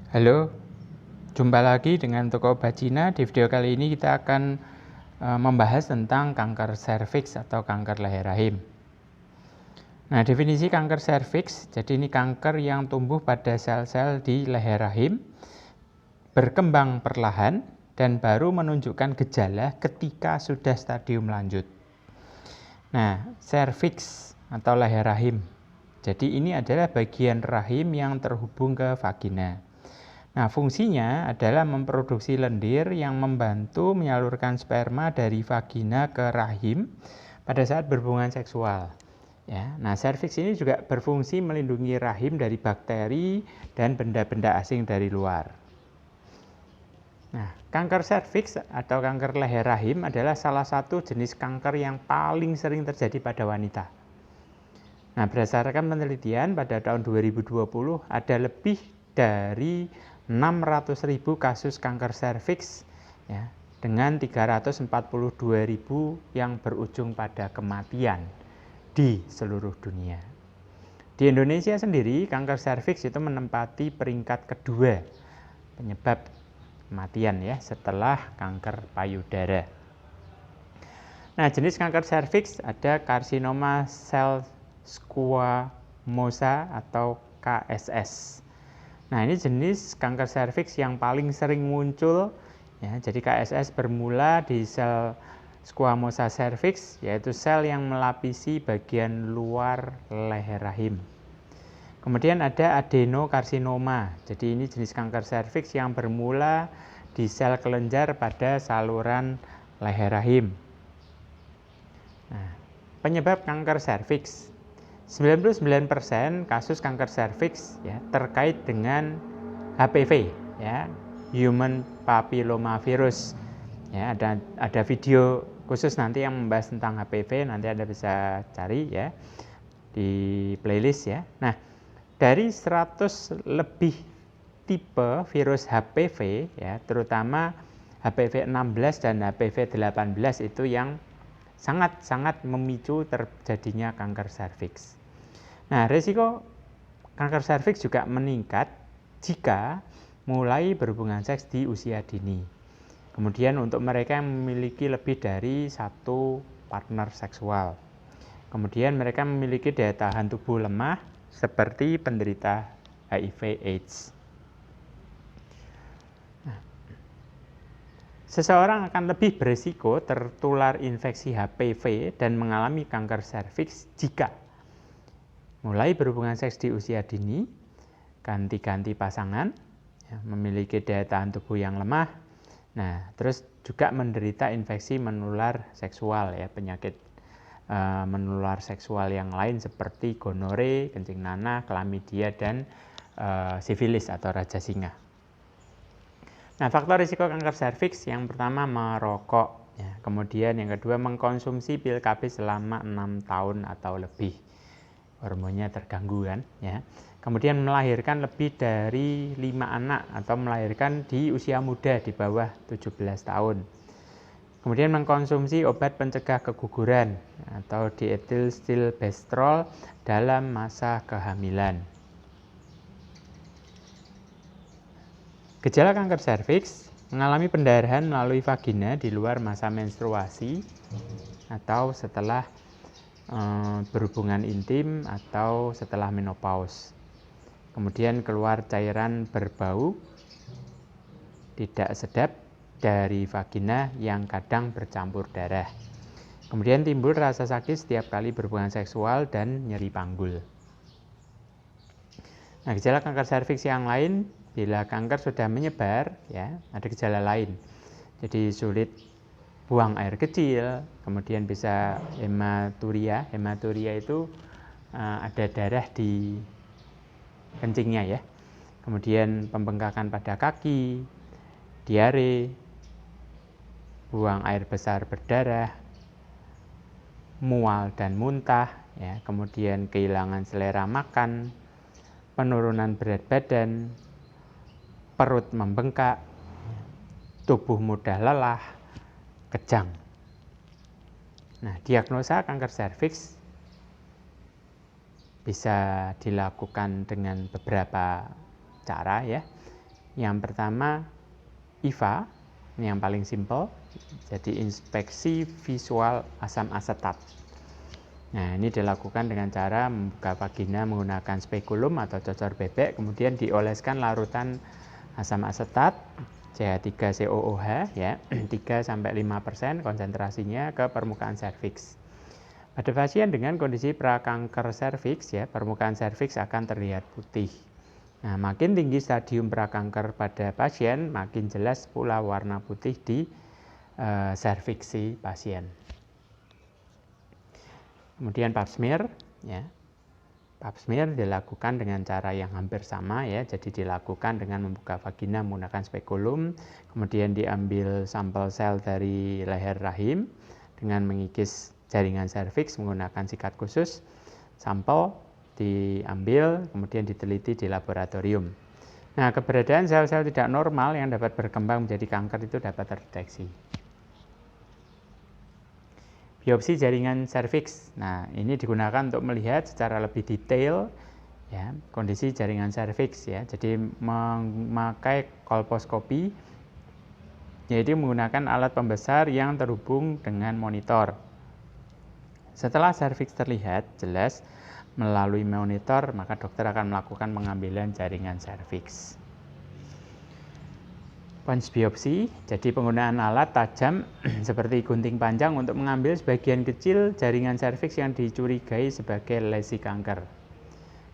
Halo, jumpa lagi dengan Toko Obat Cina. Di video kali ini kita akan membahas tentang kanker serviks atau kanker leher rahim. Nah, definisi kanker serviks, jadi ini kanker yang tumbuh pada sel-sel di leher rahim, berkembang perlahan dan baru menunjukkan gejala ketika sudah stadium lanjut. Nah, serviks atau leher rahim. Jadi ini adalah bagian rahim yang terhubung ke vagina. Nah, fungsinya adalah memproduksi lendir yang membantu menyalurkan sperma dari vagina ke rahim pada saat berhubungan seksual. Ya, nah, serviks ini juga berfungsi melindungi rahim dari bakteri dan benda-benda asing dari luar. Nah, kanker serviks atau kanker leher rahim adalah salah satu jenis kanker yang paling sering terjadi pada wanita. Nah, berdasarkan penelitian pada tahun 2020 ada lebih dari 600.000 kasus kanker serviks ya, dengan 342.000 yang berujung pada kematian di seluruh dunia. Di Indonesia sendiri, kanker serviks itu menempati peringkat kedua penyebab kematian ya, setelah kanker payudara. Nah, jenis kanker serviks ada karsinoma sel squamosa atau KSS. Nah, ini jenis kanker serviks yang paling sering muncul ya. Jadi KSS bermula di sel squamosa cervix, yaitu sel yang melapisi bagian luar leher rahim. Kemudian ada adenokarsinoma. Jadi ini jenis kanker serviks yang bermula di sel kelenjar pada saluran leher rahim. Nah, penyebab kanker serviks. 99% kasus kanker serviks ya terkait dengan HPV ya, human papillomavirus. Ya, ada video khusus nanti yang membahas tentang HPV, nanti Anda bisa cari ya di playlist ya. Nah, dari 100 lebih tipe virus HPV ya, terutama HPV 16 dan HPV 18 itu yang sangat-sangat memicu terjadinya kanker serviks. Nah, risiko kanker serviks juga meningkat jika mulai berhubungan seks di usia dini. Kemudian untuk mereka yang memiliki lebih dari satu partner seksual. Kemudian mereka memiliki daya tahan tubuh lemah seperti penderita HIV/AIDS. Seseorang akan lebih berisiko tertular infeksi HPV dan mengalami kanker serviks jika mulai berhubungan seks di usia dini, ganti-ganti pasangan, ya, memiliki daya tahan tubuh yang lemah, nah terus juga menderita infeksi menular seksual ya, penyakit menular seksual yang lain seperti gonore, kencing nanah, klamidia dan sifilis atau raja singa. Nah, faktor risiko kanker serviks yang pertama merokok, ya. Kemudian yang kedua mengkonsumsi pil KB selama 6 tahun atau lebih, hormonnya terganggu kan, ya. Kemudian melahirkan lebih dari 5 anak atau melahirkan di usia muda di bawah 17 tahun. Kemudian mengkonsumsi obat pencegah keguguran atau diethylstilbestrol dalam masa kehamilan. Gejala kanker serviks mengalami pendarahan melalui vagina di luar masa menstruasi atau setelah berhubungan intim atau setelah menopause. Kemudian keluar cairan berbau tidak sedap dari vagina yang kadang bercampur darah. Kemudian timbul rasa sakit setiap kali berhubungan seksual dan nyeri panggul. Nah, gejala kanker serviks yang lain, bila kanker sudah menyebar, ya, ada gejala lain. Jadi sulit buang air kecil, kemudian bisa hematuria. Hematuria itu ada darah di kencingnya ya. Kemudian pembengkakan pada kaki, diare, buang air besar berdarah, mual dan muntah, ya. Kemudian kehilangan selera makan, penurunan berat badan, perut membengkak, tubuh mudah lelah, kejang. Nah, diagnosa kanker serviks bisa dilakukan dengan beberapa cara ya. Yang pertama IVA, ini yang paling simple, jadi inspeksi visual asam asetat. Nah, ini dilakukan dengan cara membuka vagina menggunakan spekulum atau cocor bebek, kemudian dioleskan larutan asam asetat CH3COOH ya, 3-5% konsentrasinya ke permukaan serviks. Pada pasien dengan kondisi prakanker serviks ya, permukaan serviks akan terlihat putih. Nah, makin tinggi stadium prakanker pada pasien, makin jelas pula warna putih di serviks si pasien. Kemudian pap smear ya. Pap smear dilakukan dengan cara yang hampir sama ya, jadi dilakukan dengan membuka vagina menggunakan spekulum, kemudian diambil sampel sel dari leher rahim dengan mengikis jaringan serviks menggunakan sikat khusus, sampel diambil kemudian diteliti di laboratorium. Nah, keberadaan sel-sel tidak normal yang dapat berkembang menjadi kanker itu dapat terdeteksi. Biopsi jaringan serviks. Nah, ini digunakan untuk melihat secara lebih detail ya, kondisi jaringan serviks ya. Jadi memakai kolposkopi, yaitu menggunakan alat pembesar yang terhubung dengan monitor. Setelah serviks terlihat jelas melalui monitor, maka dokter akan melakukan pengambilan jaringan serviks. Punch biopsi, jadi penggunaan alat tajam seperti gunting panjang untuk mengambil sebagian kecil jaringan serviks yang dicurigai sebagai lesi kanker.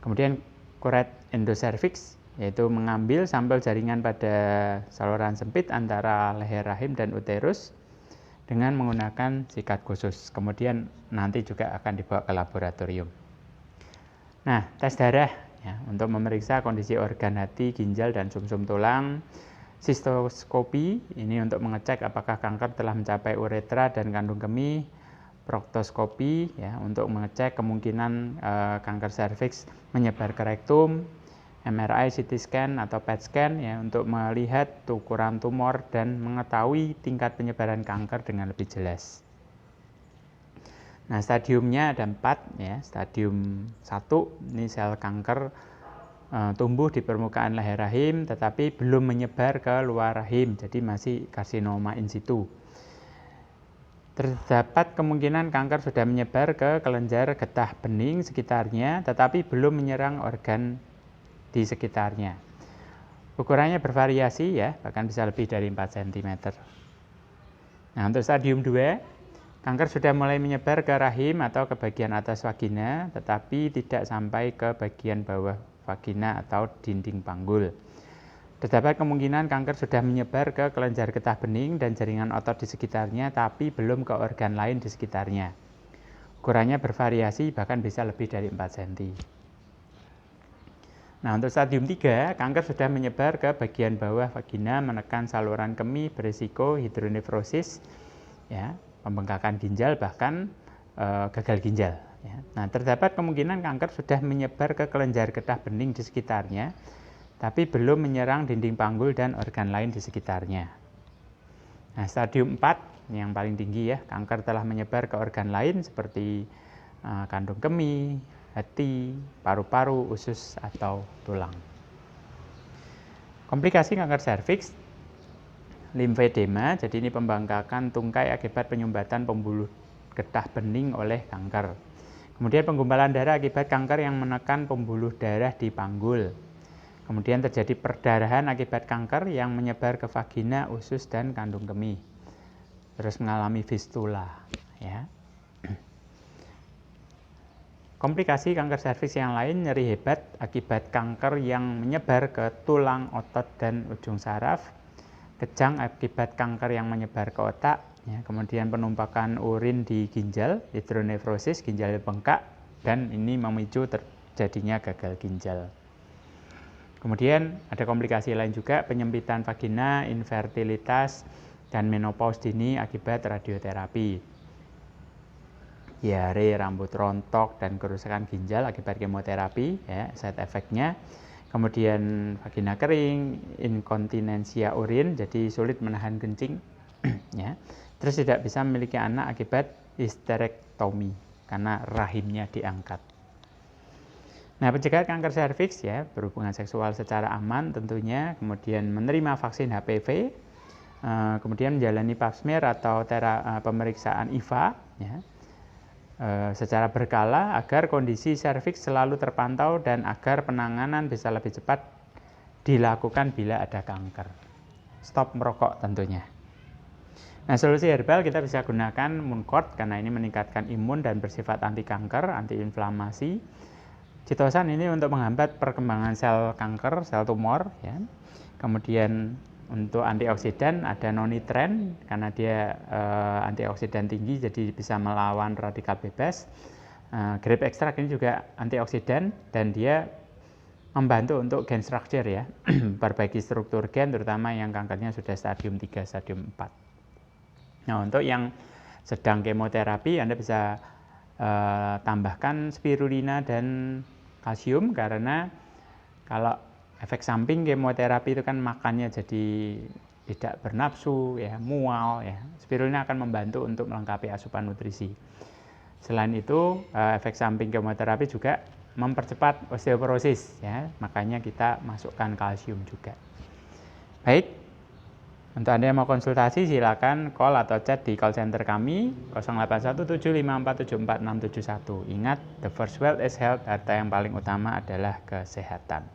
Kemudian kuret endoserviks, yaitu mengambil sampel jaringan pada saluran sempit antara leher rahim dan uterus dengan menggunakan sikat khusus. Kemudian nanti juga akan dibawa ke laboratorium. Nah, tes darah ya, untuk memeriksa kondisi organ hati, ginjal, dan sumsum tulang. Sistoskopi ini untuk mengecek apakah kanker telah mencapai uretra dan kandung kemih. Proktoskopi ya, untuk mengecek kemungkinan kanker serviks menyebar ke rektum. MRI, CT scan atau PET scan ya, untuk melihat ukuran tumor dan mengetahui tingkat penyebaran kanker dengan lebih jelas. Nah, stadiumnya ada 4 ya. Stadium 1 ini sel kanker tumbuh di permukaan leher rahim tetapi belum menyebar ke luar rahim, jadi masih karsinoma in situ. Terdapat kemungkinan kanker sudah menyebar ke kelenjar getah bening sekitarnya tetapi belum menyerang organ di sekitarnya. Ukurannya bervariasi ya, bahkan bisa lebih dari 4 cm. Nah, untuk stadium 2, kanker sudah mulai menyebar ke rahim atau ke bagian atas vagina tetapi tidak sampai ke bagian bawah vagina atau dinding panggul. Terdapat kemungkinan kanker sudah menyebar ke kelenjar getah bening dan jaringan otot di sekitarnya, tapi belum ke organ lain di sekitarnya. Ukurannya bervariasi, bahkan bisa lebih dari 4 cm. Nah, untuk stadium 3, kanker sudah menyebar ke bagian bawah vagina, menekan saluran kemih, berisiko hidronefrosis, ya, pembengkakan ginjal, bahkan gagal ginjal. Ya. Nah, terdapat kemungkinan kanker sudah menyebar ke kelenjar getah bening di sekitarnya, tapi belum menyerang dinding panggul dan organ lain di sekitarnya. Nah, stadium 4 yang paling tinggi ya, kanker telah menyebar ke organ lain seperti kandung kemih, hati, paru-paru, usus, atau tulang. Komplikasi kanker serviks, limfedema, jadi ini pembengkakan tungkai akibat penyumbatan pembuluh getah bening oleh kanker. Kemudian penggumpalan darah akibat kanker yang menekan pembuluh darah di panggul. Kemudian terjadi perdarahan akibat kanker yang menyebar ke vagina, usus, dan kandung kemih. Terus mengalami fistula. Ya. Komplikasi kanker serviks yang lain, nyeri hebat akibat kanker yang menyebar ke tulang, otot, dan ujung saraf. Kejang akibat kanker yang menyebar ke otak. Ya, kemudian penumpakan urin di ginjal, hidronefrosis, ginjal bengkak, dan ini memicu terjadinya gagal ginjal. Kemudian ada komplikasi lain juga, penyempitan vagina, infertilitas, dan menopause dini akibat radioterapi. Diare, rambut rontok, dan kerusakan ginjal akibat kemoterapi, ya, side effect-nya. Kemudian vagina kering, inkontinensia urin, jadi sulit menahan kencing. Ya. Terus tidak bisa memiliki anak akibat histerektomi karena rahimnya diangkat. Nah, pencegahan kanker serviks ya, berhubungan seksual secara aman tentunya, kemudian menerima vaksin HPV, kemudian menjalani pap smear atau pemeriksaan IVA ya, secara berkala agar kondisi serviks selalu terpantau dan agar penanganan bisa lebih cepat dilakukan bila ada kanker. Stop merokok tentunya. Nah, solusi herbal kita bisa gunakan Mooncort karena ini meningkatkan imun dan bersifat anti kanker, anti inflamasi. Chitosan ini untuk menghambat perkembangan sel kanker, sel tumor ya. Kemudian untuk antioksidan ada nonitren karena dia antioksidan tinggi jadi bisa melawan radikal bebas. Grape extract ini juga antioksidan dan dia membantu untuk gen structure ya, perbaiki struktur gen terutama yang kankernya sudah stadium 3, stadium 4. Nah, untuk yang sedang kemoterapi Anda bisa tambahkan spirulina dan kalsium karena kalau efek samping kemoterapi itu kan makannya jadi tidak bernafsu ya, mual ya. Spirulina akan membantu untuk melengkapi asupan nutrisi. Selain itu efek samping kemoterapi juga mempercepat osteoporosis ya, makanya kita masukkan kalsium juga. Baik. Untuk Anda yang mau konsultasi silakan call atau chat di call center kami 081754744671. Ingat, the first wealth is health, harta yang paling utama adalah kesehatan.